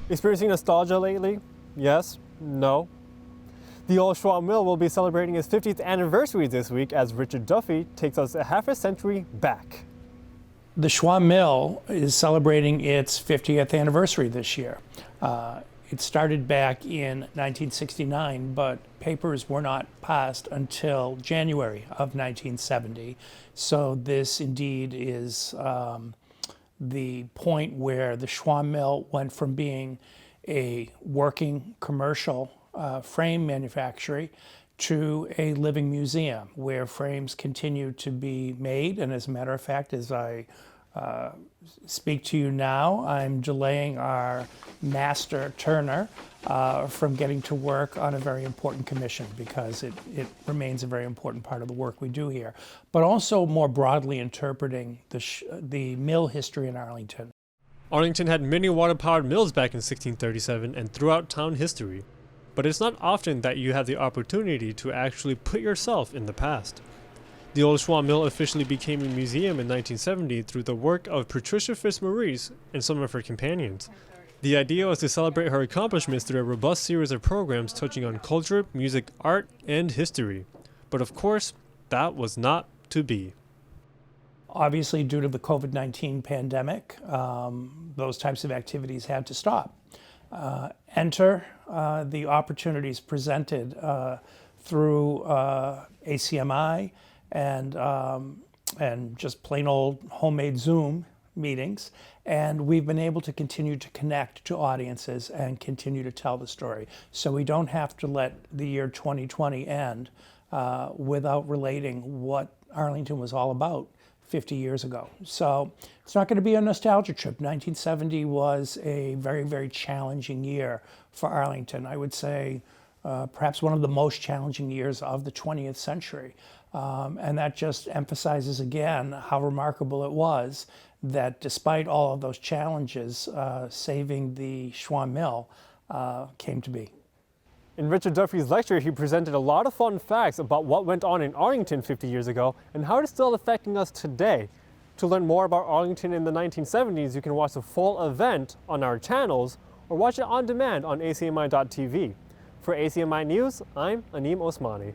Experiencing nostalgia lately? Yes? No? The Old Schwamb Mill will be celebrating its 50th anniversary this week as Richard Duffy takes us a half a century back. The Schwamb Mill is celebrating its 50th anniversary this year. It started back in 1969, but papers were not passed until January of 1970. So this indeed is the point where the Schwamb Mill went from being a working commercial frame manufacturer to a living museum where frames continue to be made. And as a matter of fact, as I speak to you now, I'm delaying our master turner from getting to work on a very important commission because it remains a very important part of the work we do here, but also more broadly interpreting the mill history in Arlington. Arlington had many water-powered mills back in 1637 and throughout town history, but it's not often that you have the opportunity to actually put yourself in the past. The Old Schwamb Mill officially became a museum in 1970 through the work of Patricia Fitzmaurice and some of her companions. The idea was to celebrate her accomplishments through a robust series of programs touching on culture, music, art, and history. But of course, that was not to be. Obviously, due to the COVID-19 pandemic, those types of activities had to stop. Enter the opportunities presented through ACMi and just plain old homemade Zoom meetings, and we've been able to continue to connect to audiences and continue to tell the story. So we don't have to let the year 2020 end without relating what Arlington was all about 50 years ago. So it's not going to be a nostalgia trip. 1970 was a very, very challenging year for Arlington. I would say perhaps one of the most challenging years of the 20th century. And that just emphasizes again how remarkable it was that despite all of those challenges, saving the Schwamb Mill came to be. In Richard Duffy's lecture, he presented a lot of fun facts about what went on in Arlington 50 years ago and how it is still affecting us today. To learn more about Arlington in the 1970s, you can watch the full event on our channels or watch it on demand on acmi.tv. For ACMi News, I'm Anim Osmani.